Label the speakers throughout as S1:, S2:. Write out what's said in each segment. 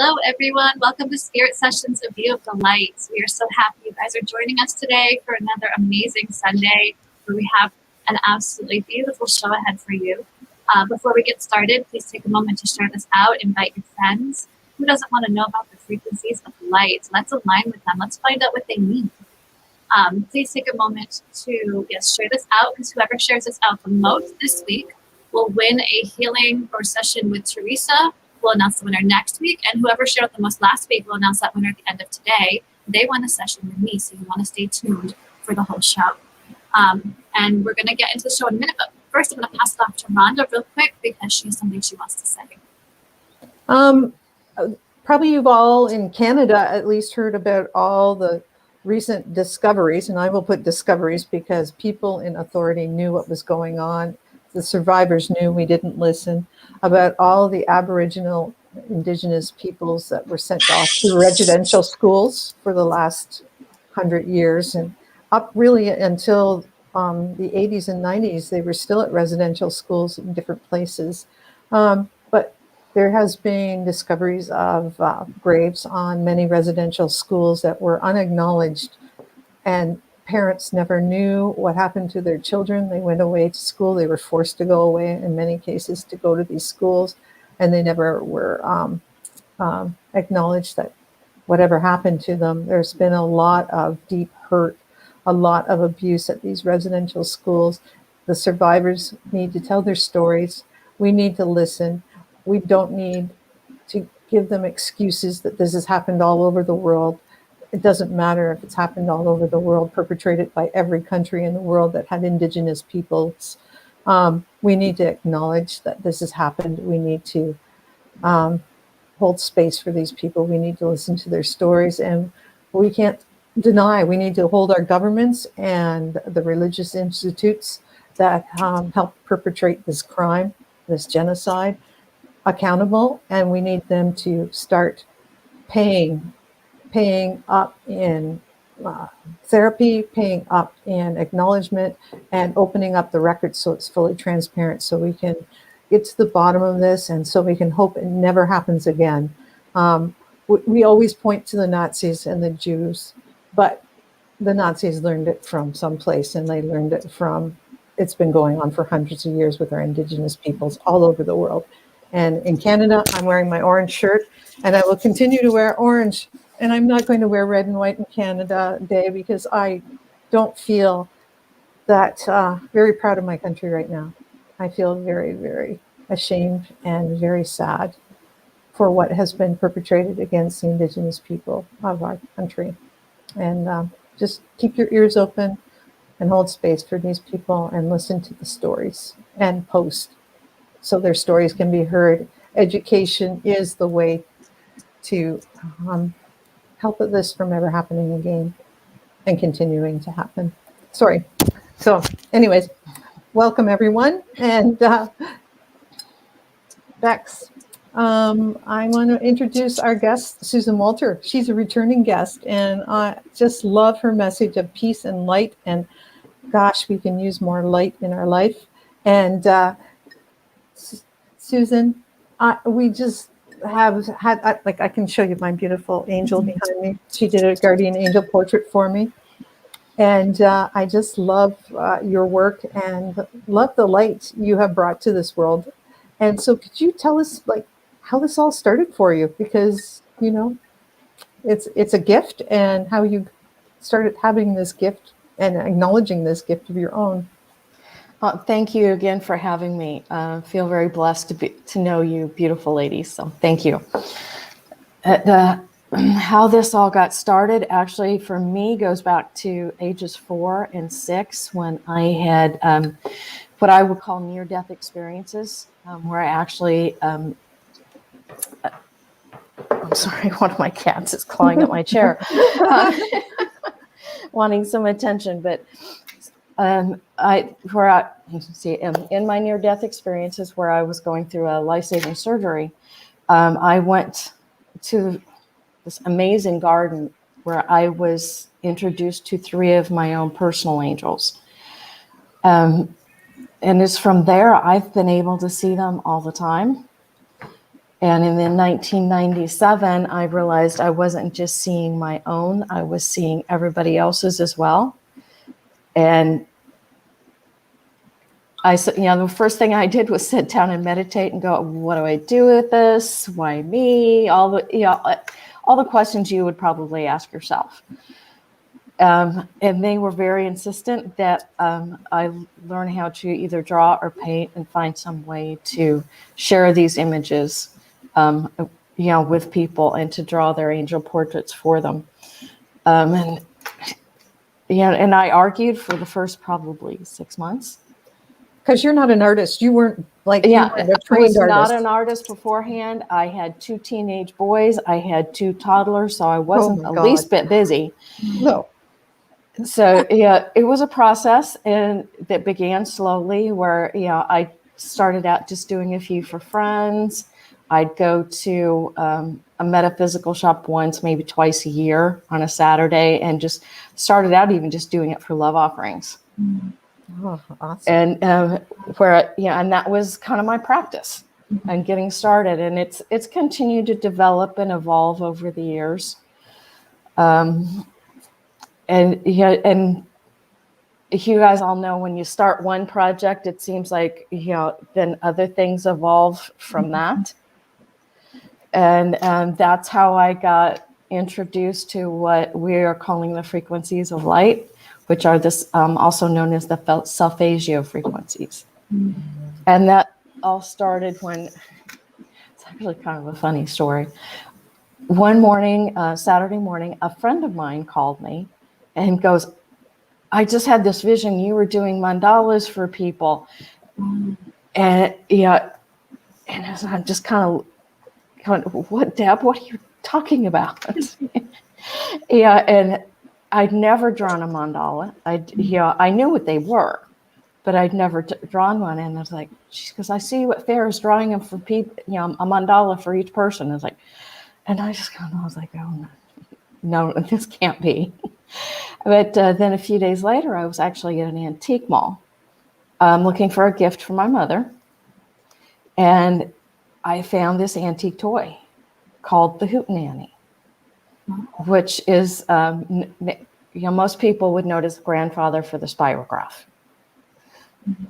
S1: Hello, everyone. Welcome to Spirit Sessions, A View of the Light. We are so happy you guys are joining us today for another amazing Sunday where we have an absolutely beautiful show ahead for you. Before we get started, please take a moment to share this out. Invite your friends. Who doesn't want to know about the frequencies of light? Let's align with them. Let's find out what they mean. Please take a moment to share this out, because whoever shares this out the most this week will win a healing or session with Teresa. We'll announce the winner next week, and whoever shared it the most last week will announce that winner at the end of today. They won a session with me, so you want to stay tuned for the whole show. And we're going to get into the show in a minute, but first I'm going to pass it off to Rhonda real quick because she has something she wants to say.
S2: Probably you've all in Canada at least heard about all the recent discoveries, and I will put discoveries because people in authority knew what was going on. The survivors knew, we didn't listen, about all the Aboriginal Indigenous peoples that were sent off to residential schools for the last 100 years, and up really until the 80s and 90s, they were still at residential schools in different places. But there has been discoveries of graves on many residential schools that were unacknowledged, and parents never knew what happened to their children. They went away to school. They were forced to go away in many cases to go to these schools, and they never were acknowledged that whatever happened to them. There's been a lot of deep hurt, a lot of abuse at these residential schools. The survivors need to tell their stories. We need to listen. We don't need to give them excuses that this has happened all over the world. It doesn't matter if it's happened all over the world, perpetrated by every country in the world that had Indigenous peoples. We need to acknowledge that this has happened. We need to hold space for these people. We need to listen to their stories, and we can't deny. We need to hold our governments and the religious institutes that help perpetrate this crime, this genocide, accountable, and we need them to start paying up in therapy, paying up in acknowledgement, and opening up the record so it's fully transparent, so we can get to the bottom of this, and so we can hope it never happens again. We always point to the Nazis and the Jews, but the Nazis learned it from someplace, and they learned it from, it's been going on for hundreds of years with our Indigenous peoples all over the world. And in Canada, I'm wearing my orange shirt, and I will continue to wear orange. And I'm not going to wear red and white in Canada Day because I don't feel that very proud of my country right now. I feel very, very ashamed and very sad for what has been perpetrated against the Indigenous people of our country. And just keep your ears open and hold space for these people and listen to the stories and post so their stories can be heard. Education is the way to help this from ever happening again and continuing to happen. Sorry. So anyways, welcome everyone. And Bex, I want to introduce our guest, Susan Walter. She's a returning guest, and I just love her message of peace and light. And gosh, we can use more light in our life. And Susan, we just have had, like, I can show you my beautiful angel behind me. She did a guardian angel portrait for me. And I just love your work and love the light you have brought to this world. And so could you tell us, like, how this all started for you? Because, you know, it's a gift, and how you started having this gift and acknowledging this gift of your own.
S3: Thank you again for having me. Feel very blessed to know you, beautiful ladies. So thank you. How this all got started, actually, for me, goes back to ages 4 and 6, when I had what I would call near-death experiences, where I actually, I'm sorry, one of my cats is clawing at my chair, wanting some attention, but in my near-death experiences where I was going through a life-saving surgery, I went to this amazing garden where I was introduced to 3 of my own personal angels. And it's from there I've been able to see them all the time. And in 1997, I realized I wasn't just seeing my own, I was seeing everybody else's as well. And the first thing I did was sit down and meditate and go, what do I do with this? Why me? All the questions you would probably ask yourself. And they were very insistent that I learn how to either draw or paint and find some way to share these images, with people and to draw their angel portraits for them. And I argued for the first probably 6 months.
S2: Because you're not an artist. You weren't like
S3: Yeah,
S2: you weren't a
S3: I
S2: trained
S3: was
S2: artist.
S3: not an artist beforehand. I had 2 teenage boys. I had 2 toddlers, so I wasn't the least bit busy.
S2: No.
S3: So yeah, it was a process, and that began slowly. Where I started out just doing a few for friends. I'd go to a metaphysical shop once, maybe twice a year on a Saturday, and just started out even just doing it for love offerings.
S2: Oh, awesome.
S3: And and that was kind of my practice and getting started. And it's continued to develop and evolve over the years. And you guys all know, when you start one project, it seems like, then other things evolve from that. And that's how I got introduced to what we are calling the frequencies of light, which are also known as the Solfeggio frequencies. And that all started when, it's actually kind of a funny story. One morning, Saturday morning, a friend of mine called me and goes, I just had this vision, you were doing mandalas for people. And I'm just kind of, what, Deb, what are you talking about? And I'd never drawn a mandala. I knew what they were, but I'd never drawn one. And I was like, because I see what Farrah's drawing them for people, a mandala for each person. I was like, and I just kind of was like, oh no, this can't be. But then a few days later, I was actually at an antique mall looking for a gift for my mother. And I found this antique toy called the Hootenanny, which is, most people would know it as the grandfather for the spirograph.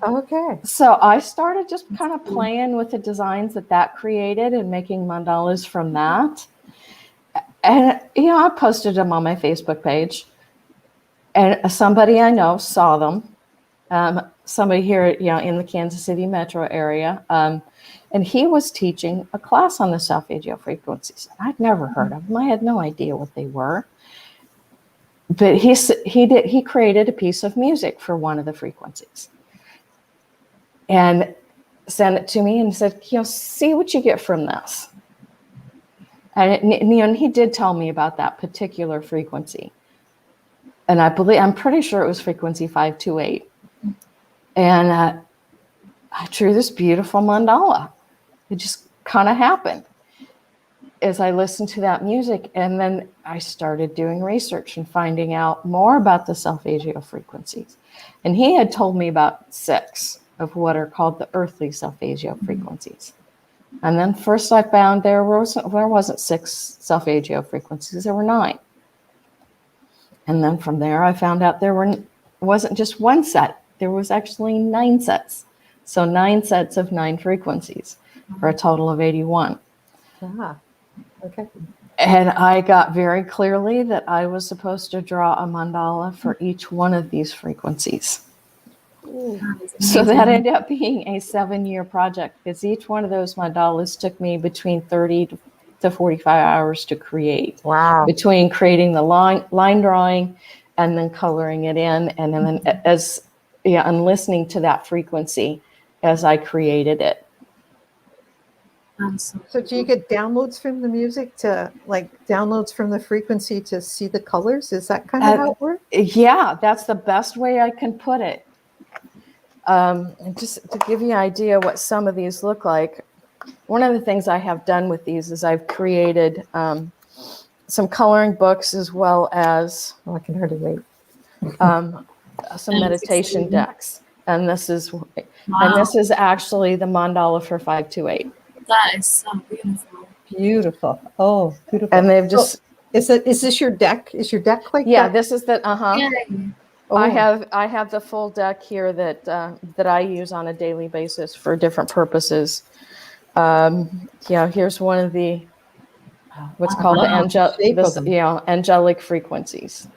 S2: Okay.
S3: So I started just kind of playing with the designs that created and making mandalas from that. And, I posted them on my Facebook page. And somebody I know saw them. Somebody here, in the Kansas City metro area. And he was teaching a class on the Solfeggio frequencies. I'd never heard of them. I had no idea what they were. But he created a piece of music for one of the frequencies and sent it to me and said, see what you get from this. And he did tell me about that particular frequency. And I'm pretty sure it was frequency 528. And I drew this beautiful mandala. It just kind of happened as I listened to that music. And then I started doing research and finding out more about the Solfeggio frequencies. And he had told me about 6 of what are called the earthly Solfeggio frequencies. And then first I found there wasn't 6 Solfeggio frequencies, there were 9. And then from there I found out wasn't just one set, there was actually 9 sets. So 9 sets of 9 frequencies for a total of 81.
S2: Ah, okay.
S3: And I got very clearly that I was supposed to draw a mandala for each one of these frequencies. So that ended up being a 7-year project, because each one of those mandalas took me between 30 to 45 hours to create.
S2: Wow.
S3: Between creating the line drawing and then coloring it in, and then and listening to that frequency as I created it.
S2: So do you get downloads from the music downloads from the frequency to see the colors? Is that kind of how it works?
S3: Yeah, that's the best way I can put it. And just to give you an idea what some of these look like, one of the things I have done with these is I've created some coloring books, as well as
S2: I can hardly wait.
S3: some meditation decks. And this is actually the mandala for 528.
S1: That is so beautiful.
S2: Beautiful. Oh, beautiful.
S3: And they've just,
S2: is this your deck? Is your deck like
S3: yeah,
S2: that?
S3: this is the,
S1: Yay.
S2: Oh,
S3: I have the full deck here that I use on a daily basis for different purposes. Yeah, here's one of the what's called the
S1: Wow.
S2: shape of them.
S3: angelic frequencies.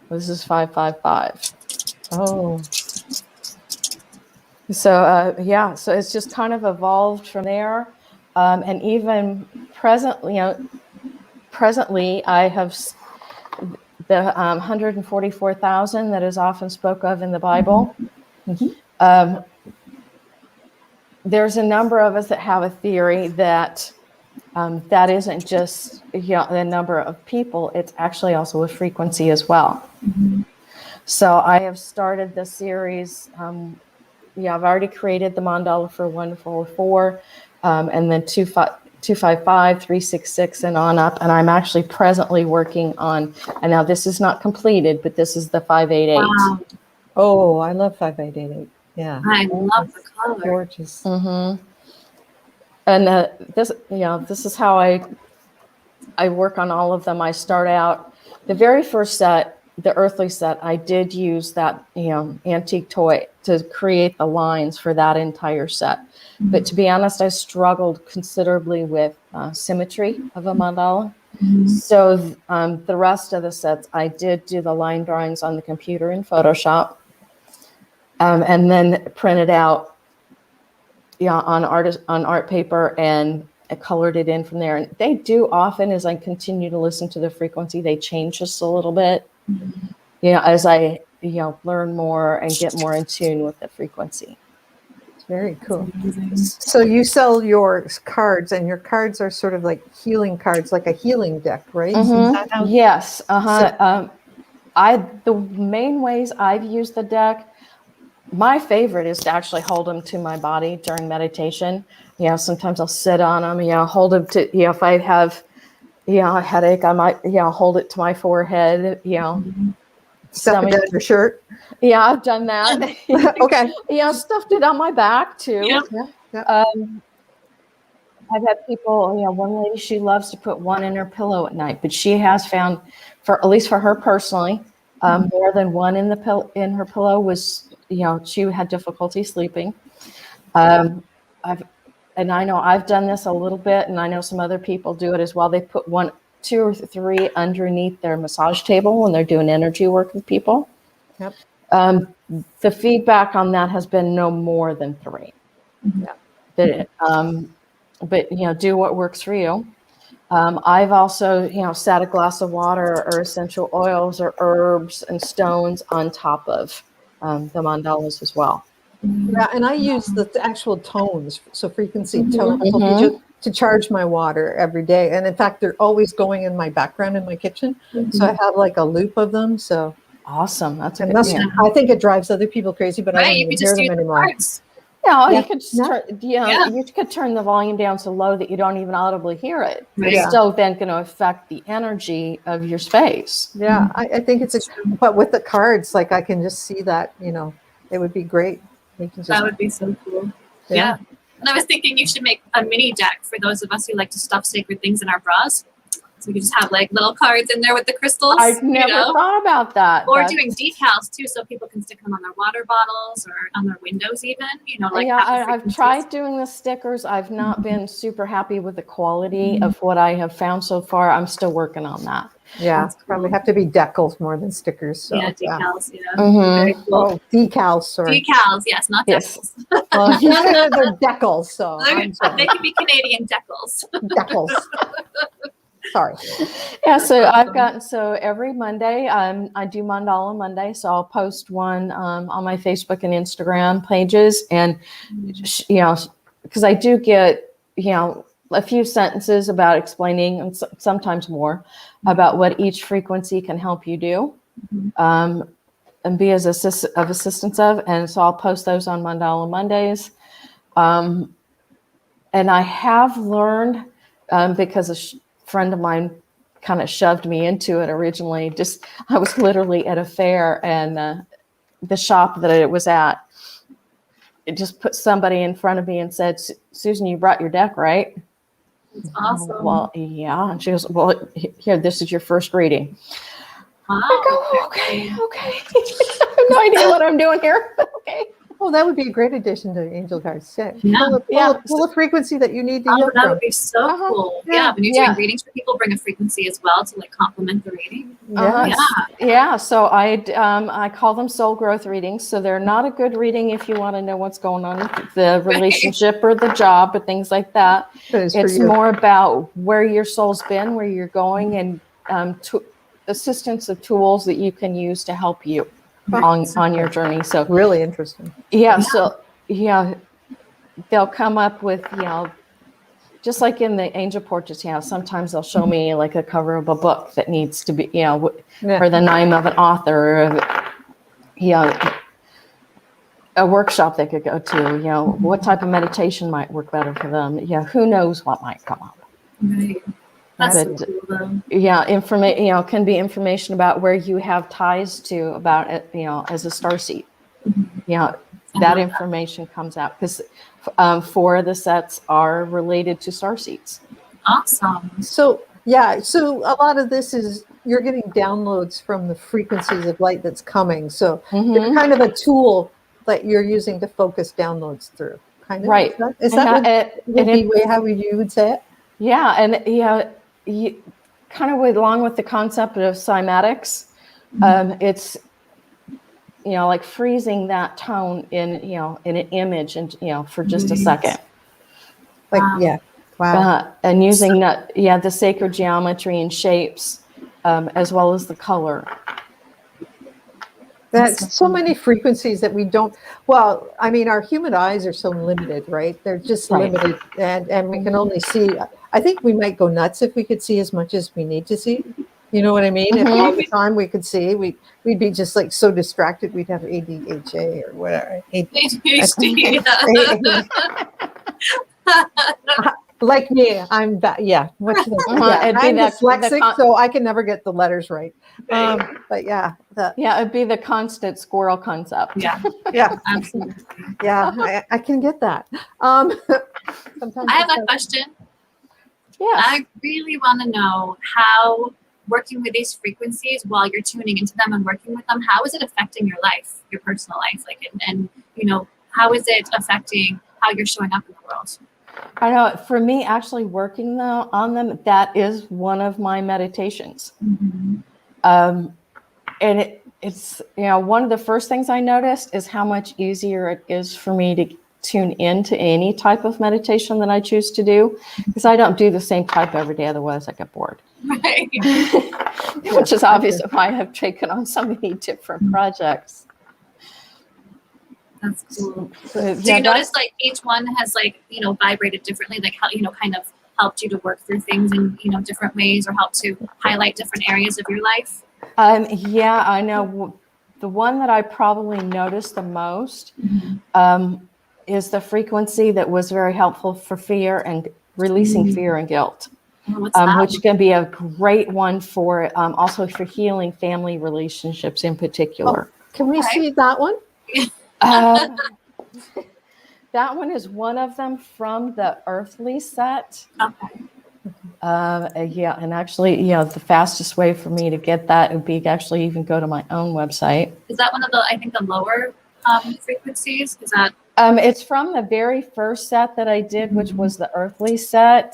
S3: This is 555.
S2: Oh,
S3: So yeah, so it's just kind of evolved from there, and even presently, I have the 144,000 that is often spoke of in the Bible. Um, there's a number of us that have a theory that that isn't just the number of people; it's actually also a frequency as well. So I have started the series. I've already created the mandala for 144, and then 255, 366, and on up. And I'm actually presently working on, and now this is not completed, but this is the 588.
S1: Wow.
S2: oh, I love 5888. Yeah,
S1: I love the color.
S2: gorgeous.
S3: Mm-hmm. And this is how I work on all of them. I start out the very first set, the earthly set. I did use that antique toy to create the lines for that entire set. But to be honest, I struggled considerably with symmetry of a mandala. So the rest of the sets, I did do the line drawings on the computer in Photoshop, and then printed out on art paper, and I colored it in from there. And they do often, as I continue to listen to the frequency, they change just a little bit. As I learn more and get more in tune with the frequency.
S2: Very cool. So you sell your cards, and your cards are sort of like healing cards, like a healing deck, right? Is that how-
S3: Yes. The main ways I've used the deck, my favorite is to actually hold them to my body during meditation. Sometimes I'll sit on them, hold them to, if I have, a headache, I might, hold it to my forehead,
S2: Stuff it down your shirt?
S3: Yeah, I've done that.
S2: Okay.
S3: Stuffed it on my back too.
S1: Yep.
S2: Yeah.
S3: I've had people, one lady, she loves to put one in her pillow at night, but she has found, at least for her personally, more than one in her pillow was, she had difficulty sleeping. I know I've done this a little bit, and I know some other people do it as well. They put two or three underneath their massage table when they're doing energy work with people.
S2: Yep.
S3: The feedback on that has been no more than 3.
S2: Yeah.
S3: But do what works for you. I've also sat a glass of water or essential oils or herbs and stones on top of the mandalas as well.
S2: Yeah, and I use the actual tones, so frequency tone Solfeggio, to charge my water every day. And in fact, they're always going in my background in my kitchen. So I have like a loop of them. So
S3: awesome. That's a
S2: and
S3: good.
S2: I think it drives other people crazy, but I don't even hear them anymore.
S3: No,
S2: Yeah.
S3: you could just you could turn the volume down so low that you don't even audibly hear it.
S1: Right.
S3: It's still then going to affect the energy of your space.
S2: Yeah, I think but with the cards, like I can just see that, it would be great.
S1: That would be so cool. Yeah. And I was thinking you should make a mini deck for those of us who like to stuff sacred things in our bras. So we could just have like little cards in there with the crystals.
S3: I've never thought about that.
S1: Or doing decals too, so people can stick them on their water bottles or on their windows even.
S3: I've tried doing the stickers. I've not been super happy with the quality of what I have found so far. I'm still working on that.
S2: Yeah, probably have to be decals more than stickers. So,
S1: yeah, decals. Yeah,
S3: very
S1: cool.
S2: Oh, decals. Sorry,
S1: decals. Yes, not decals.
S2: Well, they're decals. So
S1: they can be Canadian decals.
S2: Decals. Sorry.
S3: Yeah, so every Monday, I do Mandala Monday. So I'll post one on my Facebook and Instagram pages, and because I do get a few sentences about explaining, and sometimes more, about what each frequency can help you do, and be of assistance of. And so I'll post those on Mandala Mondays. And I have learned because a friend of mine kind of shoved me into it originally. I was literally at a fair, and the shop that it was at, it just put somebody in front of me and said, "Susan, you brought your deck, right?"
S1: It's awesome.
S3: Well, yeah. And she goes, well, here, this is your first reading.
S1: Wow.
S3: I go, okay. I have no idea what I'm doing here. Okay.
S2: Oh, that would be a great addition to Angel Cards 6.
S1: Yeah.
S2: Pull a frequency that you need to
S1: Oh,
S2: hear
S1: that
S2: from.
S1: would be so
S3: Uh-huh.
S1: cool.
S2: Yeah.
S1: Yeah. When you're doing readings for people, bring a frequency as well to like complement the reading.
S3: Yeah. So I call them soul growth readings. So they're not a good reading if you want to know what's going on with the relationship or the job or things like that. It's more about where your soul's been, where you're going, and assistance of tools that you can use to help you on your journey. So
S2: really interesting.
S3: Yeah. So they'll come up with, just like in the angel portraits, sometimes they'll show me like a cover of a book that needs to be, or the name of an author, or, a workshop they could go to, what type of meditation might work better for them. Yeah. Who knows what might come up.
S1: Right. That's so cool, though.
S3: Yeah. Can be information about where you have ties to about it, as a starseed. That information comes out because 4 of the sets are related to starseeds.
S1: Awesome.
S2: So a lot of this is you're getting downloads from the frequencies of light that's coming. So they're kind of a tool that you're using to focus downloads through. Kind of,
S3: right?
S2: Is that how you would say it?
S3: Yeah, and you kind of along with the concept of cymatics, it's like freezing that tone in an image and for just a second.
S2: Wow.
S3: And using the sacred geometry and shapes, as well as the color.
S2: That's so many frequencies that we don't. Well, I mean, our human eyes are so limited, right? They're just limited, and we can only see. I think we might go nuts if we could see as much as we need to see. You know what I mean? If all the time we could see, we'd be just like so distracted. We'd have ADHD or whatever.
S1: ADHD.
S2: Like me, I'm that. Yeah, what should I say? I'm dyslexic, so I can never get the letters right. But
S3: it'd be the constant squirrel concept.
S1: Yeah, absolutely.
S2: Yeah, I can get that.
S1: Sometimes I have a question.
S3: Yeah,
S1: I really want to know how working with these frequencies while you're tuning into them and working with them, how is it affecting your life, your personal life, and how is it affecting how you're showing up in the world?
S3: I know for me, actually working on them, that is one of my meditations. And it's one of the first things I noticed is how much easier it is for me to tune into any type of meditation that I choose to do, because I don't do the same type every day, otherwise I get bored.
S1: Right.
S3: Which is obviously why I've taken on so many different projects.
S1: That's cool. So you notice like each one has vibrated differently, like how kind of helped you to work through things in different ways, or helped to highlight different areas of your life?
S3: Yeah, I know. The one that I probably noticed the most is the frequency that was very helpful for fear and releasing fear and guilt, which can be a great one for also for healing family relationships in particular.
S2: Can we see that one?
S3: That one is one of them from the earthly set.
S1: Okay.
S3: And actually, the fastest way for me to get that would be actually even go to my own website.
S1: Is that one of the lower frequencies? Is that?
S3: It's from the very first set that I did, which was the earthly set.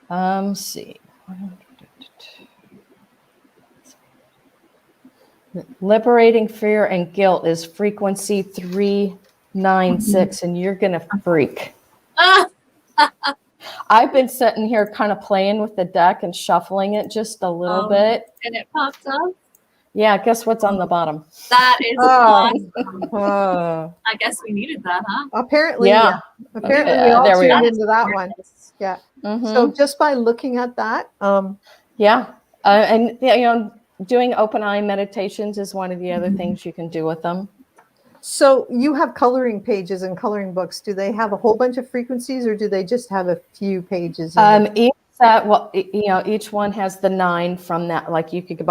S3: Let's see. Liberating fear and guilt is frequency 396, and you're gonna freak. I've been sitting here kind of playing with the deck and shuffling it just a little bit.
S1: And it popped up?
S3: Yeah, guess what's on the bottom?
S1: That is awesome. I guess we needed that, huh?
S2: Apparently, yeah. Apparently, we all tuned into that one. Yeah.
S3: Mm-hmm.
S2: So just by looking at that,
S3: doing open eye meditations is one of the other things you can do with them.
S2: So you have coloring pages and coloring books. Do they have a whole bunch of frequencies, or do they just have a few pages?
S3: Each set, each one has the 9 from that. Like you could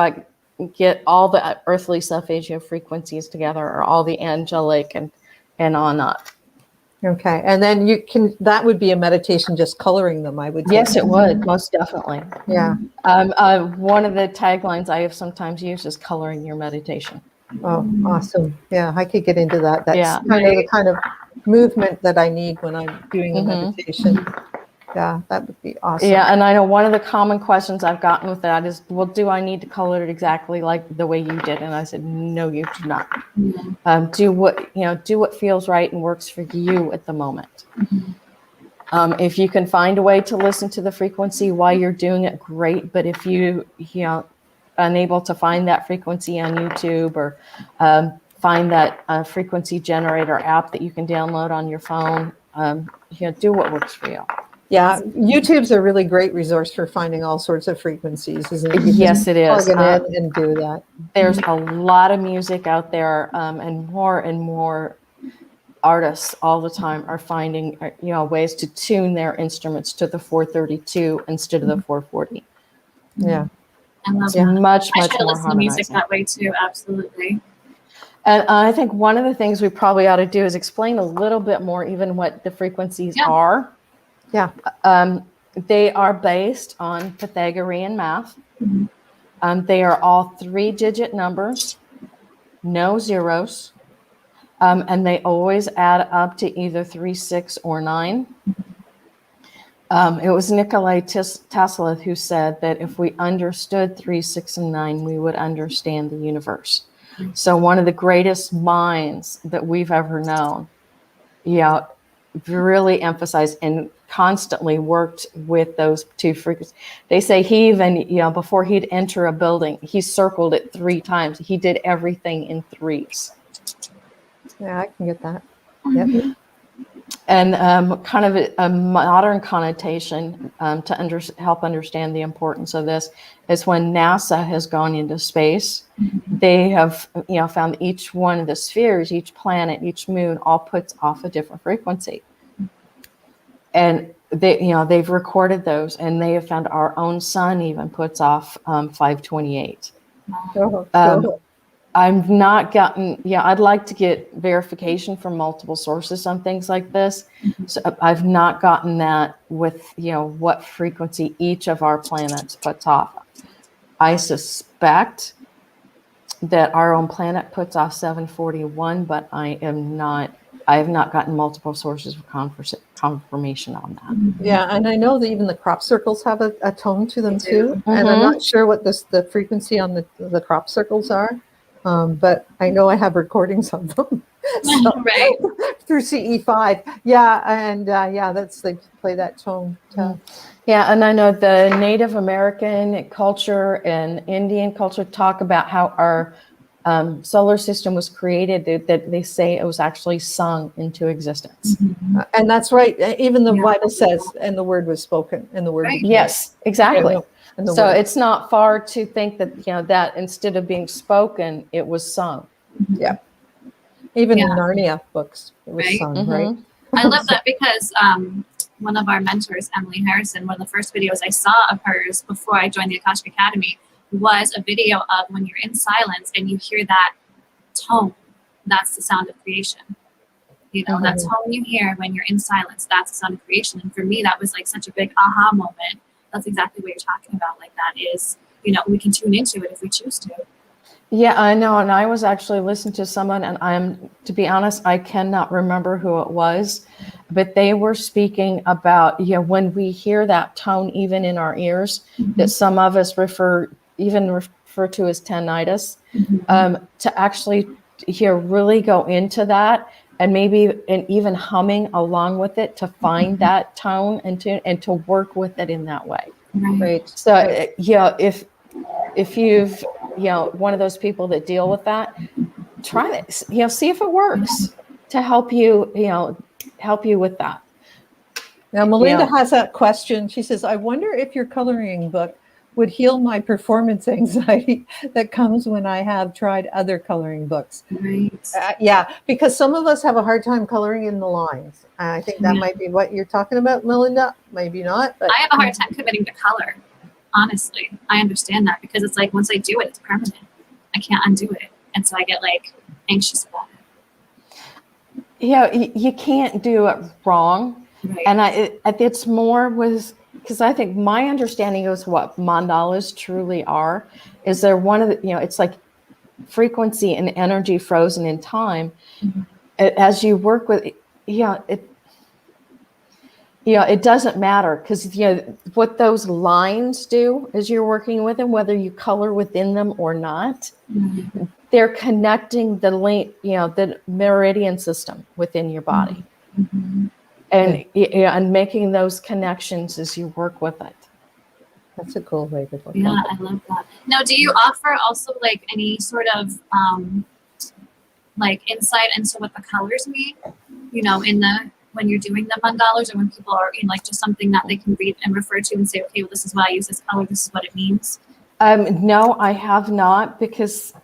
S3: get all the earthly Solfeggio frequencies together, or all the angelic and on up.
S2: Okay. And then that would be a meditation, just coloring them, I would think.
S3: Yes, it would, most definitely.
S2: Yeah.
S3: One of the taglines I have sometimes used is coloring your meditation.
S2: Oh, awesome. Yeah, I could get into that. That's
S3: Yeah.
S2: the kind of movement that I need when I'm doing a meditation. Yeah, that would be awesome.
S3: Yeah, and I know one of the common questions I've gotten with that is, well, do I need to color it exactly like the way you did? And I said, no, you do not. Do what feels right and works for you at the moment. If you can find a way to listen to the frequency while you're doing it, great. But if you unable to find that frequency on YouTube, or find that frequency generator app that you can download on your phone, do what works for you.
S2: Yeah, YouTube's a really great resource for finding all sorts of frequencies, isn't it?
S3: Yes, it is.
S2: Plug it in and do that.
S3: There's a lot of music out there, and more artists all the time are finding ways to tune their instruments to the 432 instead of the 440.
S2: Yeah,
S1: I love
S3: It's
S1: that.
S3: much
S1: I should
S3: more
S1: listen to music
S3: harmonizing.
S1: that way too. Absolutely.
S3: And I think one of the things we probably ought to do is explain a little bit more even what the frequencies are.
S2: Yeah.
S3: They are based on Pythagorean math. They are all 3-digit numbers, no zeros. And they always add up to either 3, 6, or 9. It was Nikola Tesla who said that if we understood 3, 6, and 9, we would understand the universe. So one of the greatest minds that we've ever known, really emphasized and constantly worked with those two frequencies. They say he even, before he'd enter a building, he circled it 3 times. He did everything in 3s.
S2: Yeah, I can get that. Yep.
S3: And kind of a modern connotation to help understand the importance of this is when NASA has gone into space, they have found that each one of the spheres, each planet, each moon, all puts off a different frequency. And they've recorded those, and they have found our own sun even puts off 528.
S2: Cool.
S3: I've not gotten, I'd like to get verification from multiple sources on things like this. So I've not gotten that with, what frequency each of our planets puts off. I suspect that our own planet puts off 741, but I have not gotten multiple sources of confirmation on that.
S2: Yeah, and I know that even the crop circles have a tone to them too. And I'm not sure what the frequency on the crop circles are. But I know I have recordings of them.
S1: Right.
S2: Through CE5. Yeah, and they play that tone.
S3: Yeah, and I know the Native American culture and Indian culture talk about how our solar system was created, that they say it was actually sung into existence.
S2: And that's right. Even the Bible says, and the word was spoken, and the word
S1: Right.
S2: became.
S3: Yes, exactly. So
S2: word.
S3: it's not far to think that, that instead of being spoken, it was sung.
S2: Yeah. Even the Narnia books, it was sung, right?
S1: I love that because one of our mentors, Emily Harrison, one of the first videos I saw of hers before I joined the Akashic Academy was a video of when you're in silence and you hear that tone. That's the sound of creation. That tone you hear when you're in silence, that's the sound of creation. And for me, that was like such a big aha moment. That's exactly what you're talking about. Like that is, we can tune into it if we choose to.
S3: Yeah, I know. And I was actually listening to someone, and to be honest, I cannot remember who it was, but they were speaking about, when we hear that tone, even in our ears, that some of us refer to as tinnitus, to actually really go into that, and even humming along with it to find that tone and to work with it in that way.
S2: Right.
S3: So if you've one of those people that deal with that, try it. See if it works to help you with that.
S2: Now Melinda has that question. She says, I wonder if your coloring book would heal my performance anxiety that comes when I have tried other coloring books.
S1: Right.
S2: Yeah, because some of us have a hard time coloring in the lines. I think that might be what you're talking about, Melinda. Maybe not. But
S1: I have a hard time committing to color. Honestly, I understand that because it's like once I do it, it's permanent. I can't undo it. And so I get like anxious about it.
S3: you can't do it wrong.
S1: Right.
S3: And it's more was because I think my understanding is what mandalas truly are is they're one of the, it's like frequency and energy frozen in time.
S1: Mhm.
S3: As you work with, it doesn't matter because what those lines do as you're working with them, whether you color within them or not,
S1: Mhm.
S3: they're connecting the link, the meridian system within your body,
S1: Mhm.
S3: and making those connections as you work with it.
S2: That's a cool way to look
S1: Yeah,
S2: at it.
S1: I love that. Now, do you offer also like any sort of like insight into what the colors mean? In the when you're doing the mandalas, or when people are in like just something that they can read and refer to and say, okay, well, this is why I use this color. This is what it means.
S3: No, I have not because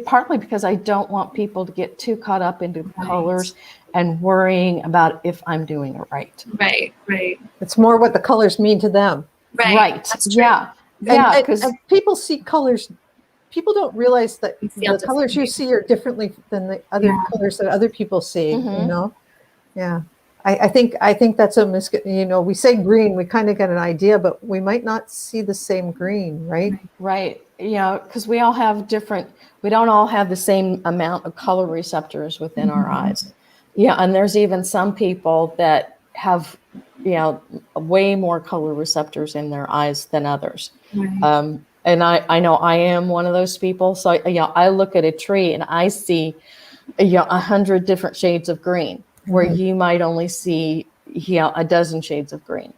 S3: partly because I don't want people to get too caught up into the
S1: Right.
S3: colors and worrying about if I'm doing it right.
S1: Right. Right.
S2: It's more what the colors mean to them.
S1: Right. That's true.
S3: Yeah.
S2: And,
S3: Yeah. Because
S2: and people see colors. People don't realize that
S1: You feel
S2: the colors you
S1: differently.
S2: see are differently than the other
S1: Yeah.
S2: colors that other people see.
S3: Mhm.
S2: Yeah. I think that's a we say green, we kind of get an idea, but we might not see the same green, right?
S3: Right. Because we don't all have the same amount of color receptors within our
S1: Mhm.
S3: eyes. Yeah. And there's even some people that have, way more color receptors in their eyes than others.
S1: Right.
S3: And I know I am one of those people. So, I look at a tree and I see, 100 different shades of green, where
S2: Mhm.
S3: you might only see, a dozen shades of green.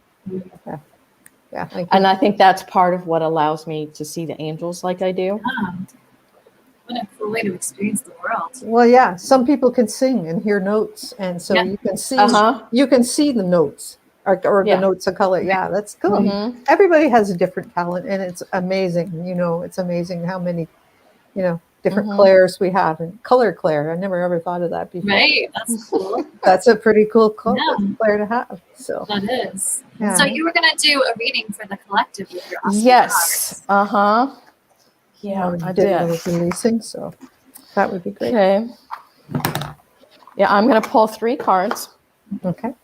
S2: Yeah.
S3: And I think that's part of what allows me to see the angels like I do.
S1: Yeah. What a cool way to experience the world.
S2: Well, yeah, some people can sing and hear notes, and so
S1: Yeah.
S2: you can see
S3: Uh-huh.
S2: the notes or the
S3: Yeah.
S2: notes of color. Yeah, that's cool.
S3: Mhm.
S2: Everybody has a different talent, and it's amazing. It's amazing how many different
S3: Mhm.
S2: clairs we have, and color clair. I never ever thought of that before.
S1: Right. That's cool.
S2: That's a pretty cool
S1: Yeah.
S2: clair to have. So
S1: That is.
S2: yeah.
S1: So you were gonna do a reading for the collective with your awesome
S3: Yes.
S1: cards.
S3: Uh-huh. Yeah, I did.
S2: Digital releasing, so that would be great.
S3: Okay. Yeah, I'm going to pull 3 cards.
S2: Okay.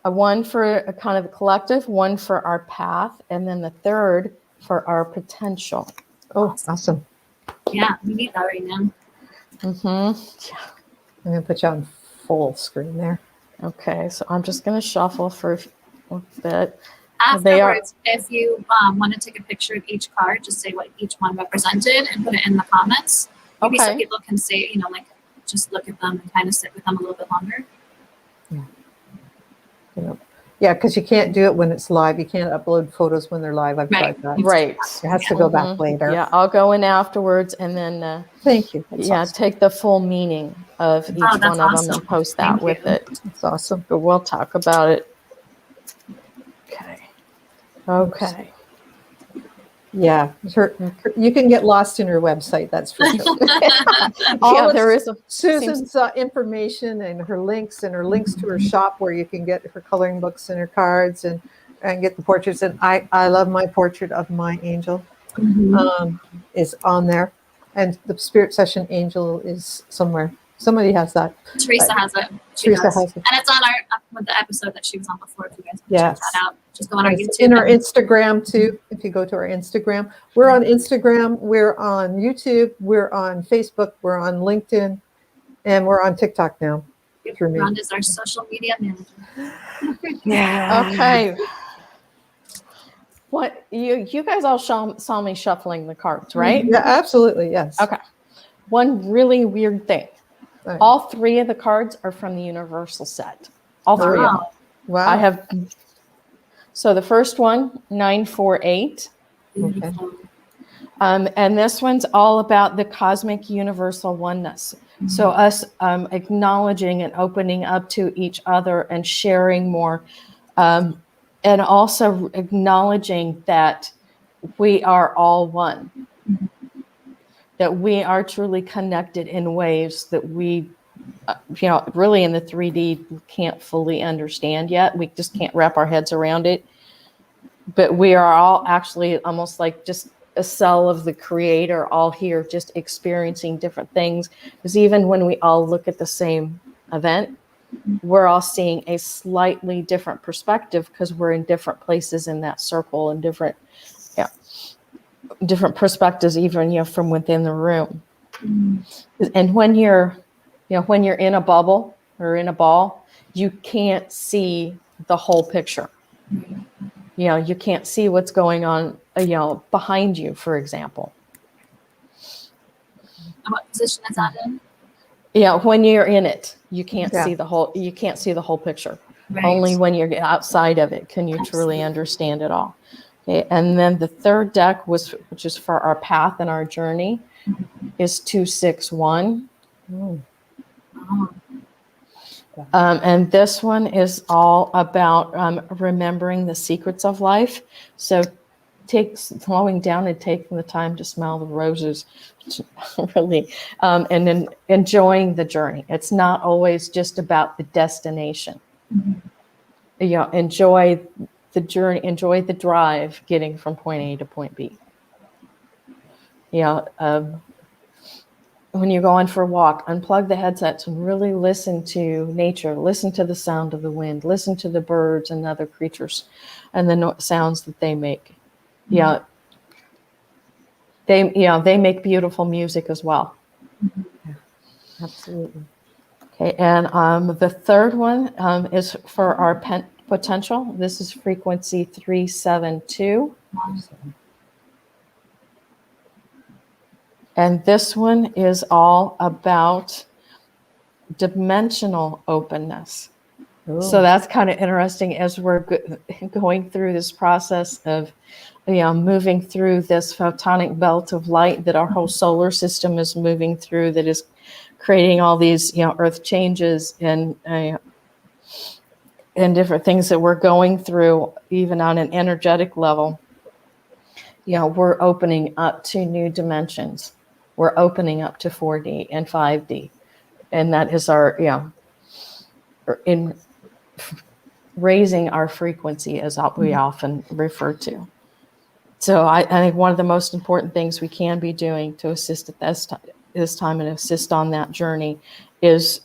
S3: One for a kind of a collective, one for our path, and then the third for our potential.
S2: Oh, awesome.
S1: Yeah, we need that right now.
S3: Mm-hmm. Yeah.
S2: I'm going to put you on full screen there.
S3: Okay, so I'm just going to shuffle for a bit.
S1: Afterwards, if you want to take a picture of each card, just say what each one represented and put it in the comments. Maybe so
S3: Okay.
S1: people can say, just look at them and kind of sit with them a little bit longer.
S2: Yeah, because you can't do it when it's live. You can't upload photos when they're live. I've tried that.
S3: Right.
S2: It has to go back later.
S3: Yeah, I'll go in afterwards and then
S2: Thank you. That's awesome.
S3: take the full meaning of each
S1: that's
S3: one of them
S1: awesome.
S3: and post that
S1: Thank
S3: with
S1: you.
S3: it.
S2: That's awesome.
S3: But we'll talk about it. Okay.
S2: Yeah, you can get lost in her website. That's for sure.
S3: Yeah, there is
S2: Susan's information and her links to her shop where you can get her coloring books and her cards and get the portraits. And I love my portrait of my angel is on there, and the spirit session angel is somewhere. Somebody has that.
S1: Teresa has it.
S2: Teresa has it.
S1: And it's on with the episode that she was on before. If you guys want to check that out, just go on our YouTube.
S2: In our Instagram too. If you go to our Instagram, we're on Instagram, we're on YouTube, we're on Facebook, we're on LinkedIn, and we're on TikTok now.
S1: Rhonda is our social media manager.
S2: Yeah.
S3: Okay. What you guys all saw me shuffling the cards, right?
S2: Yeah, absolutely. Yes.
S3: Okay. One really weird thing.
S2: Right.
S3: All 3 of the cards are from the Universal set. All 3 of them.
S2: Wow.
S3: I have. So the first one, 948.
S2: Okay.
S3: And this one's all about the cosmic universal oneness. So us acknowledging and opening up to each other and sharing more. And also acknowledging that we are all one. That we are truly connected in ways that we, really in the 3D can't fully understand yet. We just can't wrap our heads around it. But we are all actually almost like just a cell of the creator, all here just experiencing different things. Because even when we all look at the same event, we're all seeing a slightly different perspective because we're in different places in that circle and different perspectives, even, from within the room. And when you're in a bubble or in a ball, you can't see the whole picture. You can't see what's going on, behind you, for example.
S1: And what position is that in?
S3: Yeah, when you're in it, you can't
S2: Yeah.
S3: see the whole. You can't see the whole picture.
S1: Right.
S3: Only when you're outside of it can you truly understand it all. Okay, and then the third deck which is for our path and our journey, is 261.
S1: Oh.
S3: And this one is all about remembering the secrets of life. So slowing down and taking the time to smell the roses, really, and then enjoying the journey. It's not always just about the destination. Enjoy the journey, enjoy the drive getting from point A to point B. When you go on for a walk, unplug the headsets and really listen to nature, listen to the sound of the wind, listen to the birds and other creatures and the sounds that they make. They make beautiful music as well.
S2: Yeah, absolutely.
S3: Okay, and the third one is for our potential. This is frequency 372. And this one is all about dimensional openness.
S2: Ooh.
S3: So that's kind of interesting as we're going through this process of, moving through this photonic belt of light that our whole solar system is moving through, that is creating all these, earth changes and different things that we're going through, even on an energetic level. We're opening up to new dimensions. We're opening up to 4D and 5D. And that is our, in raising our frequency, as we often refer to. So I think one of the most important things we can be doing to assist at this time and assist on that journey is,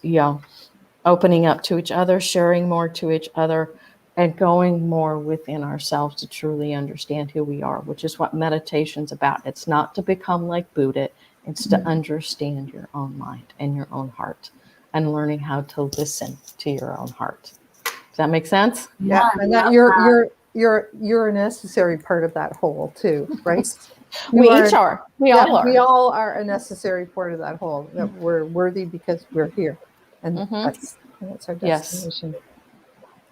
S3: opening up to each other, sharing more to each other, and going more within ourselves to truly understand who we are, which is what meditation's about. It's not to become like Buddha. It's to understand your own mind and your own heart and learning how to listen to your own heart. Does that make sense?
S2: Yeah, and that you're a necessary part of that whole too, right?
S3: We all are.
S2: We all are a necessary part of that whole. That we're worthy because we're here, and that's our destination. Yes.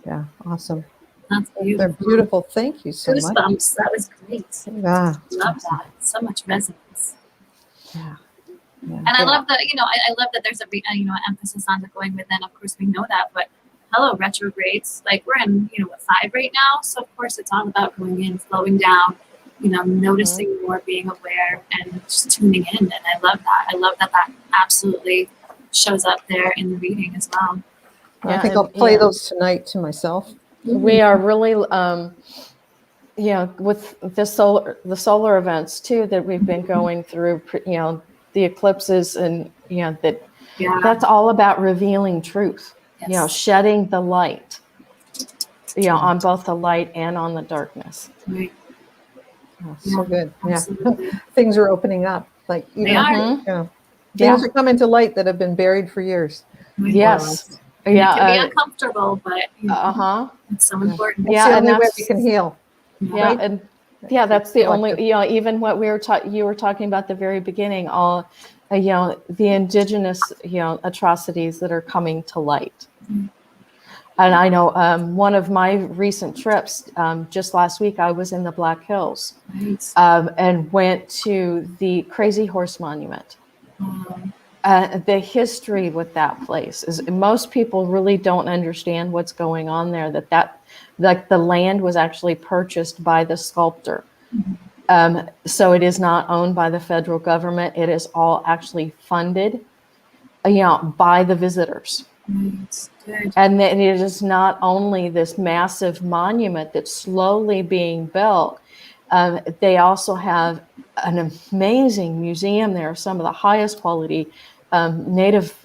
S2: Yeah, awesome.
S1: That's beautiful.
S2: They're beautiful. Thank you so much.
S1: Goosebumps. That was great.
S2: Yeah,
S1: love that. So much resonance.
S2: Yeah.
S1: And I love that, I love that there's an emphasis on the going within. Of course, we know that, but hello, retrogrades. Like we're in, 5 right now. So of course it's all about going in, slowing down, noticing more, being aware, and just tuning in. And I love that. I love that absolutely shows up there in the reading as well.
S2: Yeah, I think I'll play those tonight to myself.
S3: We are really, with the solar events too that we've been going through, the eclipses, and that's all about revealing truth.
S1: Yes.
S3: Shedding the light, on both the light and on the darkness.
S1: Right.
S2: Oh, so good. Absolutely. Yeah. Things are opening up. Like
S1: they are.
S2: Things are coming to light that have been buried for years.
S3: Yes.
S1: It can be uncomfortable, but it's so important.
S2: It's the only way we can heal.
S3: Yeah, right? And that's the only. Even what you were talking about at the very beginning, all the indigenous atrocities that are coming to light. And I know one of my recent trips, just last week, I was in the Black Hills, and went to the Crazy Horse Monument. The history with that place is most people really don't understand what's going on there. That like the land was actually purchased by the sculptor. So it is not owned by the federal government. It is all actually funded, by the visitors. And then it is not only this massive monument that's slowly being built. They also have an amazing museum there, some of the highest quality native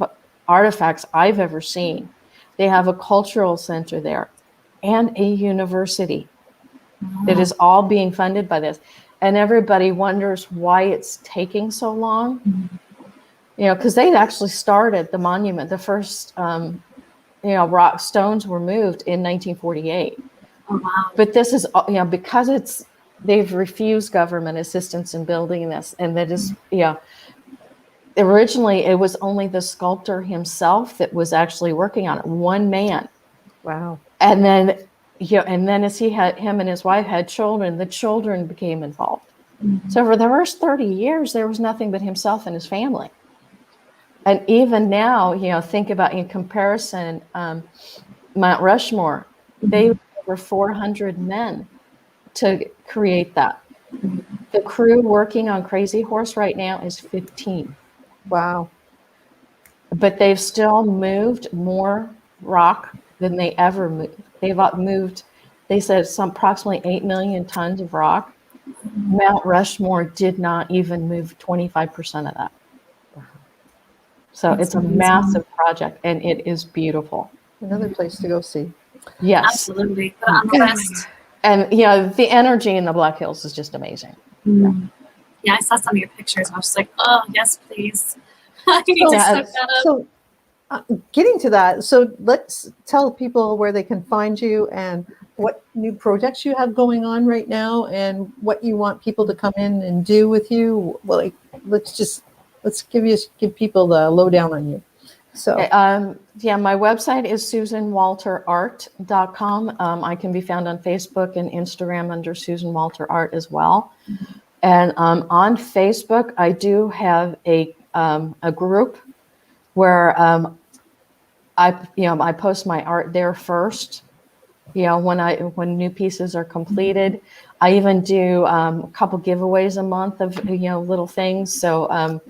S3: artifacts I've ever seen. They have a cultural center there and a university that is all being funded by this. And everybody wonders why it's taking so long. You know, because they actually started the monument. The first, rock stones were moved in 1948.
S1: Oh, wow.
S3: But this is, because they've refused government assistance in building this, and that is, originally it was only the sculptor himself that was actually working on it, one man.
S2: Wow.
S3: And then, as him and his wife had children, the children became involved. So for the first 30 years, there was nothing but himself and his family. And even now, think about in comparison, Mount Rushmore, they were over 400 men to create that. The crew working on Crazy Horse right now is 15.
S2: Wow.
S3: But they've still moved more rock than they ever moved. They've moved, they said, some approximately 8 million tons of rock. Mount Rushmore did not even move 25% of that. So
S1: That's
S3: it's a
S1: amazing.
S3: massive project, and it is beautiful.
S2: Another place to go see.
S3: Yes.
S1: Absolutely. Put it on the list.
S3: And, the energy in the Black Hills is just amazing.
S1: Yeah, I saw some of your pictures. I was just like, oh, yes, please. I need to set that up.
S2: So getting to that, so let's tell people where they can find you and what new projects you have going on right now and what you want people to come in and do with you. Well, let's give people the lowdown on you. So
S3: my website is susanwalterart.com. I can be found on Facebook and Instagram under Susan Walter Art as well. And on Facebook, I do have a group where I post my art there first. When new pieces are completed. I even do a couple giveaways a month of little things. So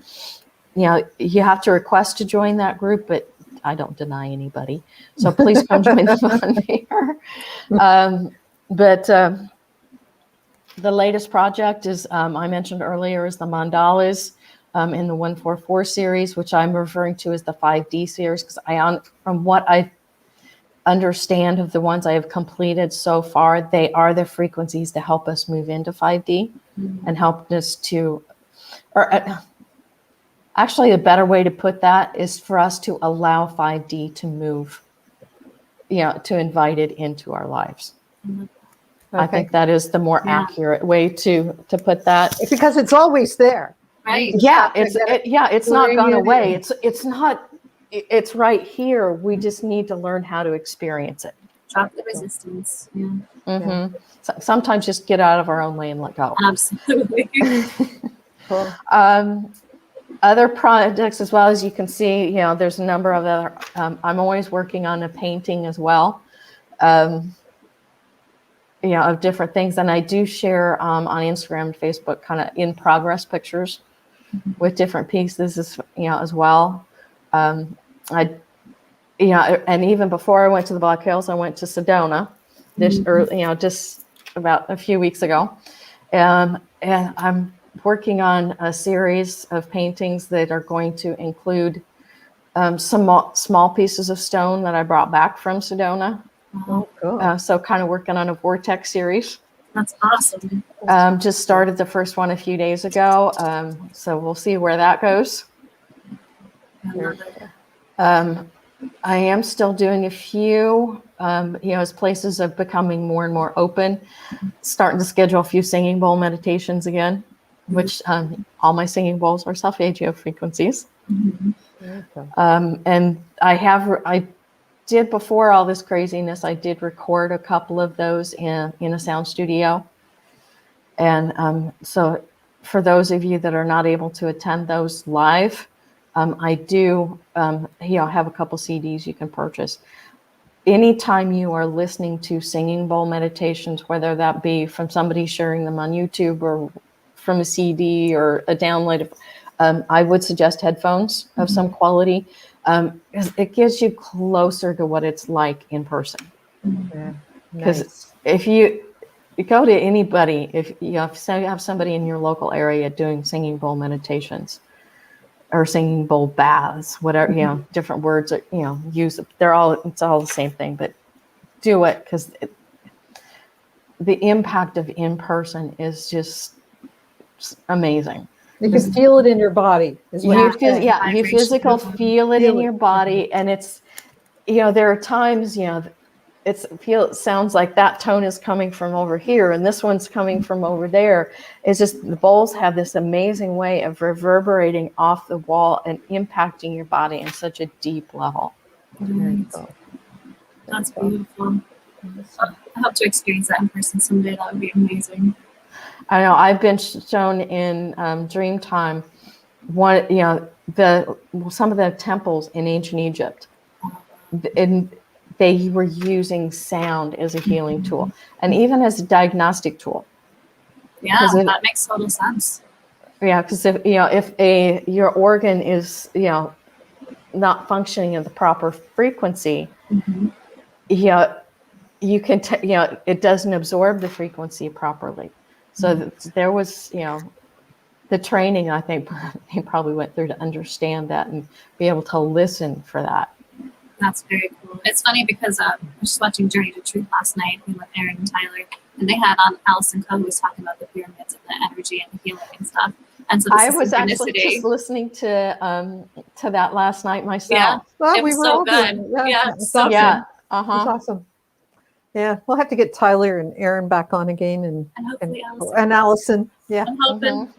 S3: you have to request to join that group, but I don't deny anybody. So please come join the fun there. The latest project is, I mentioned earlier, is the mandalas in the 144 series, which I'm referring to as the 5D series, because from what I understand of the ones I have completed so far, they are the frequencies to help us move into 5D and help us actually a better way to put that is for us to allow 5D to move, to invite it into our lives.
S2: okay.
S3: I think that is the more accurate way to put that.
S2: Because it's always there.
S1: Right.
S3: Yeah, it's not gone away. It's right here. We just need to learn how to experience it.
S1: Drop the resistance. Yeah.
S3: Mm-hmm. So sometimes just get out of our own way and let go.
S1: Absolutely.
S2: Cool.
S3: Other projects, as well, as you can see, there's a number of other. I'm always working on a painting as well, of different things, and I do share on Instagram and Facebook kind of in progress pictures with different pieces, as well. And even before I went to the Black Hills, I went to Sedona just about a few weeks ago. And I'm working on a series of paintings that are going to include some small pieces of stone that I brought back from Sedona.
S2: Oh, cool.
S3: So kind of working on a vortex series.
S1: That's awesome.
S3: Just started the first one a few days ago. So we'll see where that goes.
S1: I love it.
S3: I am still doing a few, as places are becoming more and more open, starting to schedule a few singing bowl meditations again, which all my singing bowls are Solfeggio frequencies. And I did, before all this craziness, I did record a couple of those in a sound studio. And so for those of you that are not able to attend those live, I do have a couple CDs you can purchase. Anytime you are listening to singing bowl meditations, whether that be from somebody sharing them on YouTube or from a CD or a download, I would suggest headphones of some quality. It gives you closer to what it's like in person. Because if you go to anybody, if you have somebody in your local area doing singing bowl meditations, or singing bowl baths, whatever, different words are, use. It's all the same thing, but do it because the impact of in person is just amazing.
S2: You can feel it in your body.
S3: You physical feel it in your body, and it's, there are times, it sounds like that tone is coming from over here and this one's coming from over there. It's just the bowls have this amazing way of reverberating off the wall and impacting your body in such a deep level.
S1: That's beautiful. I hope to experience that in person someday. That would be amazing.
S3: I know I've been shown in Dreamtime some of the temples in ancient Egypt, and they were using sound as a healing tool and even as a diagnostic tool.
S1: Yeah, that makes total sense.
S3: Yeah, because if your organ is not functioning at the proper frequency, you can it doesn't absorb the frequency properly. So there was the training I think he probably went through to understand that and be able to listen for that.
S1: That's very cool. It's funny because I was just watching Journey to Truth last night with Aaron and Tyler, and they had on Allison Coe, who was talking about the pyramids and the energy and the healing and stuff. And so
S3: I was actually just listening to that last night myself.
S1: Yeah,
S2: well,
S1: it was so good.
S2: It's awesome.
S3: Yeah,
S2: It's awesome. Yeah, we'll have to get Tyler and Aaron back on again,
S1: and hopefully
S2: Allison. Yeah,
S1: I'm hoping.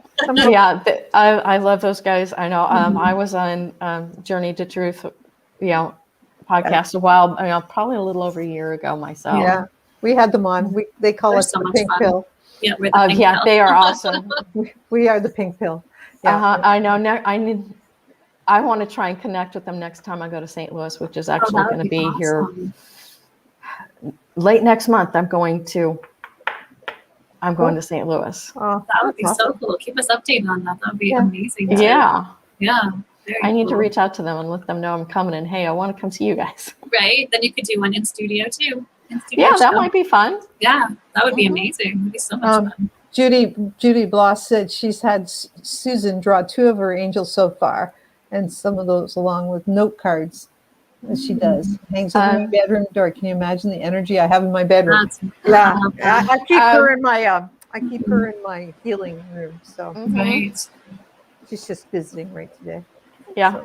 S3: Yeah, I love those guys. I know. I was on Journey to Truth, podcast a while, probably a little over a year ago myself.
S2: Yeah, we had them on. They call us
S1: so
S2: the Pink Pill.
S1: Yeah, we're the Pink Pill.
S3: They are awesome.
S2: We are the Pink Pill. Yeah,
S3: I know. I want to try and connect with them next time I go to St. Louis, which is actually going to be
S1: awesome.
S3: here late next month. I'm going to St. Louis.
S1: Oh, that would be so cool. Keep us updated on that. That would be amazing.
S3: Yeah.
S1: Yeah.
S3: I need to reach out to them and let them know I'm coming and hey, I want to come see you guys.
S1: Right. Then you could do one in studio too.
S3: That might be fun.
S1: Yeah, that would be amazing. It would be so much fun.
S2: Judy Bloss said she's had Susan draw 2 of her angels so far, and some of those along with note cards that she does. Hangs over my bedroom door. Can you imagine the energy I have in my bedroom? I keep her in my healing room. So
S1: right.
S2: She's just visiting right today.
S3: Yeah.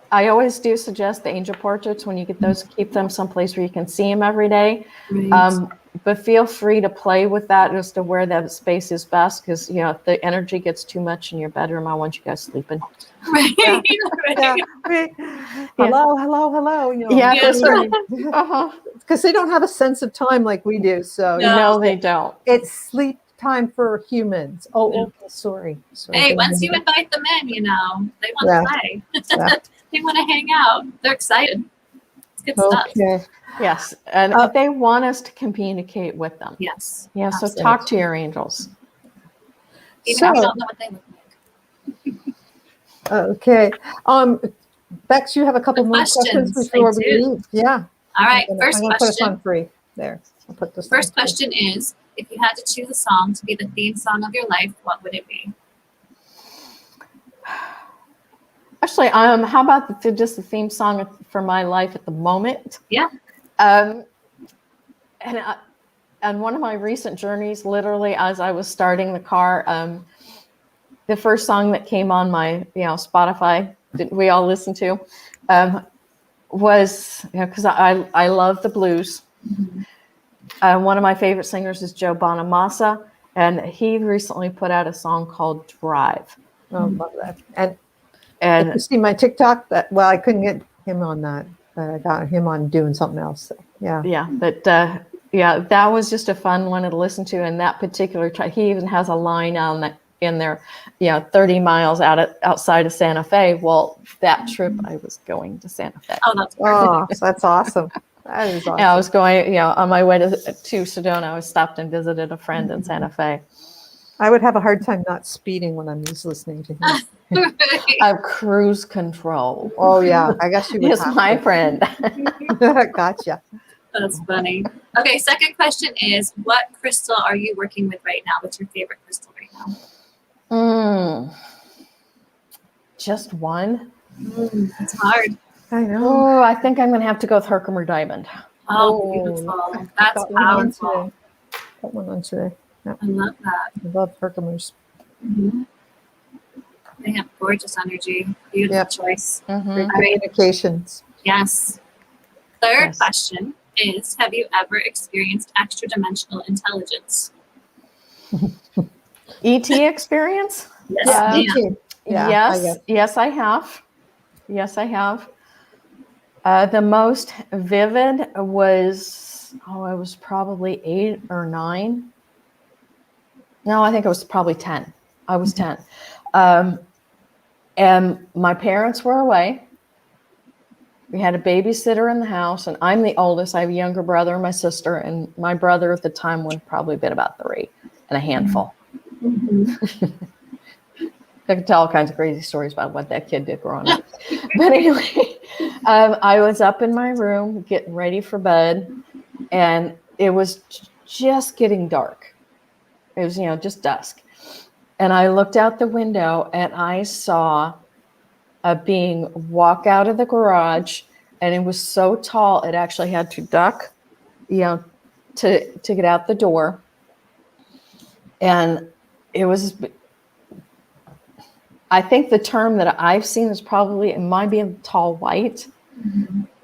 S3: I always do suggest the angel portraits when you get those, keep them someplace where you can see them every day.
S1: Right.
S3: But feel free to play with that as to where that space is best, because if the energy gets too much in your bedroom, I want you guys sleeping.
S1: Right.
S2: Hello. Because they don't have a sense of time like we do. So
S3: no, they don't.
S2: It's sleep time for humans. Okay, sorry.
S1: Hey, once you invite them in, they want to play. They want to hang out. They're excited. It's good stuff.
S3: Yes, and they want us to communicate with them.
S1: Yes.
S3: Yeah, so talk to your angels.
S1: Even if you don't know what they look like.
S2: Okay. Bex, you have a couple more questions before we leave. Yeah.
S1: All right. First
S2: I'm going to put us
S1: question.
S2: on free. There. I'll put this.
S1: First question is, if you had to choose a song to be the theme song of your life, what would it be?
S3: Actually, how about just the theme song for my life at the moment?
S1: Yeah.
S3: And one of my recent journeys, literally as I was starting the car, the first song that came on my Spotify that we all listen to was because I love the blues. Mm-hmm. One of my favorite singers is Joe Bonamassa, and he recently put out a song called Drive.
S2: Oh, love that. And you see my TikTok? I couldn't get him on that, but I got him on doing something else. So, yeah.
S3: Yeah, but that was just a fun one to listen to. And that particular he even has a line in there, 30 miles outside of Santa Fe. Well, that trip I was going to Santa Fe.
S1: Oh, that's perfect.
S2: So that's awesome. That is awesome.
S3: And I was going, on my way to Sedona. I stopped and visited a friend in Santa Fe.
S2: I would have a hard time not speeding when I'm just listening to him.
S3: I have cruise control.
S2: Oh yeah, I guess you would.
S3: Yes, my friend.
S2: Gotcha.
S1: That's funny. Okay, second question is, what crystal are you working with right now? What's your favorite crystal right now?
S3: just one.
S1: It's hard.
S2: I know.
S3: Oh, I think I'm going to have to go with Herkimer Diamond.
S1: Oh, beautiful. That's
S2: Got one on
S1: powerful.
S2: today. Got one on today. Yeah,
S1: I love that.
S2: I love Herkimer's.
S1: They have gorgeous energy. Beautiful choice.
S2: Great
S1: All right.
S2: communications.
S1: Yes. Third
S3: Yes.
S1: question is, have you ever experienced extra dimensional intelligence?
S3: ET experience?
S1: Yes,
S2: Yeah,
S1: ma'am.
S2: ET. Yeah, I guess.
S3: Yes, I have. Yes, I have. The most vivid was, I was probably 8 or 9. No, I think it was probably 10. I was 10. And my parents were away. We had a babysitter in the house, and I'm the oldest. I have a younger brother and my sister, and my brother at the time would probably been about 3 and a handful. I could tell all kinds of crazy stories about what that kid did growing up. But anyway, I was up in my room getting ready for bed, and it was just getting dark. It was, just dusk. And I looked out the window, and I saw a being walk out of the garage, and it was so tall it actually had to duck, to get out the door. And it was, I think the term that I've seen is probably, it might be tall white,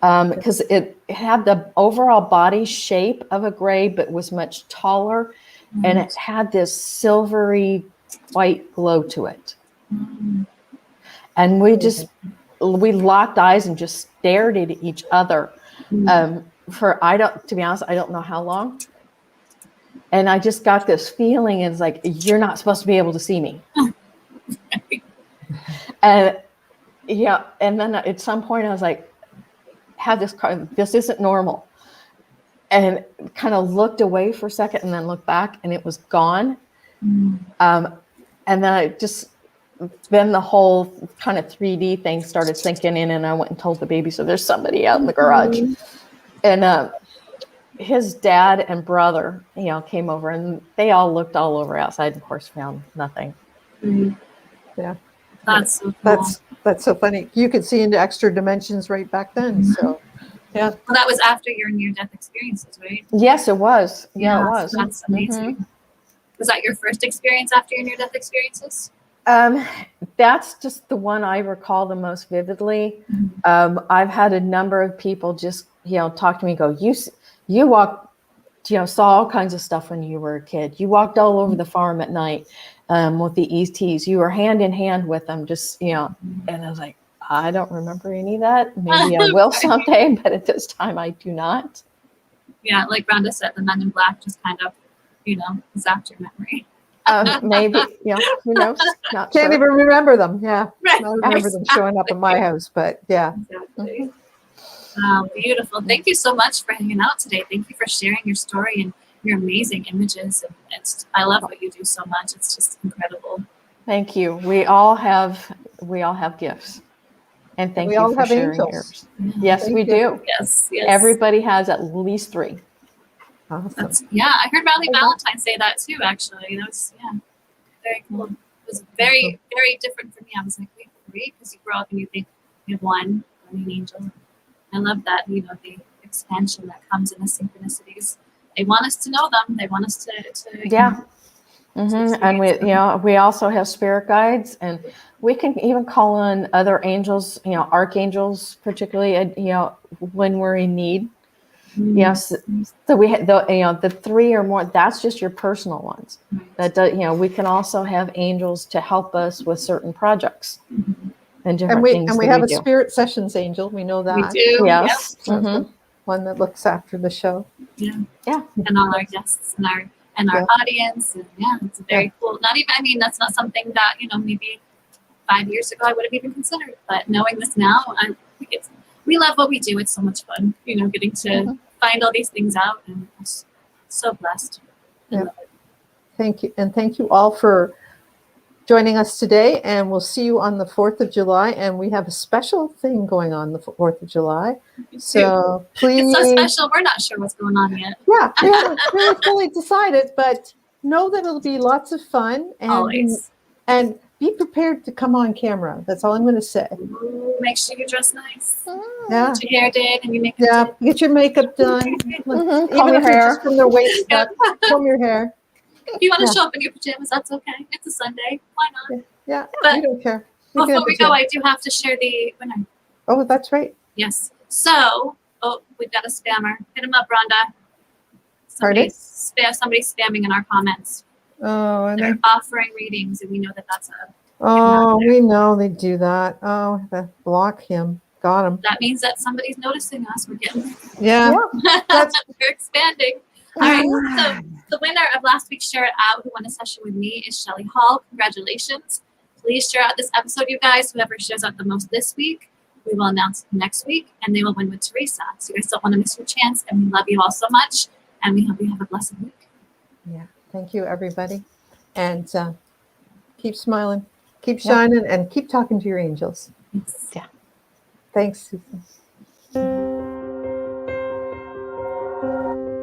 S3: because it had the overall body shape of a gray, but was much taller, and it had this silvery white glow to it. And we locked eyes and just stared at each other to be honest, I don't know how long. And I just got this feeling, it's like, you're not supposed to be able to see me. And and then at some point I was like, this isn't normal. And kind of looked away for a second and then looked back, and it was gone. And then then the whole kind of 3D thing started sinking in, and I went and told the baby, so there's somebody out in the garage. And his dad and brother, came over, and they all looked all over outside, and of course found nothing.
S2: Yeah.
S1: That's so cool.
S2: That's so funny. You could see into extra dimensions right back then. So, yeah.
S1: Well, that was after your near-death experiences, right?
S3: Yes, it was. Yeah, it
S1: So
S3: was.
S1: that's amazing. Was that your first experience after your near-death experiences?
S3: That's just the one I recall the most vividly. I've had a number of people just, talk to me, go, you walked, saw all kinds of stuff when you were a kid. You walked all over the farm at night with the ETs. You were hand in hand with them, just, and I was like, I don't remember any of that. Maybe I will someday, but at this time I do not.
S1: Yeah, like Rhonda said, the Men in Black just kind of, zapped your memory.
S3: Maybe, who knows?
S2: Can't even remember them. Yeah.
S1: Right.
S2: I remember them showing up in my house, but yeah.
S1: Exactly. Beautiful. Thank you so much for hanging out today. Thank you for sharing your story and your amazing images. And I love what you do so much. It's just incredible.
S3: Thank you. We all have gifts. And thank
S2: We
S3: you
S2: all
S3: for
S2: have
S3: sharing
S2: angels.
S3: yours. Yes, we do.
S1: Yes.
S3: Everybody has at least 3.
S2: Awesome.
S1: I heard Raleigh Valentine say that too, actually. That was, very cool. It was very, very different for me. I was like, wait, 3? Because you grow up and you think you have one angel. I love that, the expansion that comes in the synchronicities. They want us to know them. They want us to
S3: And we also have spirit guides, and we can even call on other angels, archangels, particularly, when we're in need. Yes. So we had the 3 or more, that's just your personal ones. That does, we can also have angels to help us with certain projects and different things.
S2: And we have a spirit sessions angel. We know that.
S1: We do.
S3: Yes.
S2: Yep. One that looks after the show.
S1: Yeah. And all our guests and our audience. And it's very cool. Not even, that's not something that, maybe 5 years ago I would have even considered. But knowing this now, I think we love what we do. It's so much fun, getting to find all these things out. And I'm so blessed.
S2: Yeah. Thank you. And thank you all for joining us today. And we'll see you on the 4th of July. And we have a special thing going on the 4th of July. So please.
S1: It's so special. We're not sure what's going on yet.
S2: Yeah, we haven't really fully decided, but know that it'll be lots of fun. And
S1: Always.
S2: And be prepared to come on camera. That's all I'm going to say.
S1: Ooh, make sure you dress nice.
S2: Yeah.
S1: Get your hair did and your makeup
S2: Yeah.
S1: did.
S2: Get your makeup done.
S3: Comb
S2: Even
S3: your
S2: if it's
S3: hair.
S2: just from the waist up, comb your hair.
S1: If you want to
S2: Yeah.
S1: show up in your pajamas, that's okay. It's a Sunday. Why not?
S2: Yeah.
S1: But
S2: We don't care. We can
S1: before
S2: have
S1: we go,
S2: pajamas.
S1: I do have to share the winner.
S2: Oh, that's right.
S1: Yes. So, oh, we've got a spammer. Hit him up, Rhonda.
S2: Pardon?
S1: Somebody's spamming in our comments.
S2: Oh, and
S1: They're offering readings, and we know that that's a.
S2: oh, we know they do that. Oh, block him. Got him.
S1: That means that somebody's noticing us. We're getting.
S2: Yeah. That's
S1: We're expanding. All right. So the winner of last week's Share It Out, who won a session with me, is Shelly Hall. Congratulations. Please share out this episode, you guys. Whoever shares out the most this week, we will announce next week, and they will win with Teresa. So you guys don't want to miss your chance, and we love you all so much, and we hope you have a blessed week.
S2: Yeah. Thank you, everybody. And keep smiling, keep shining, and keep talking to your angels.
S1: Thanks.
S3: Yeah.
S2: Thanks, Susan.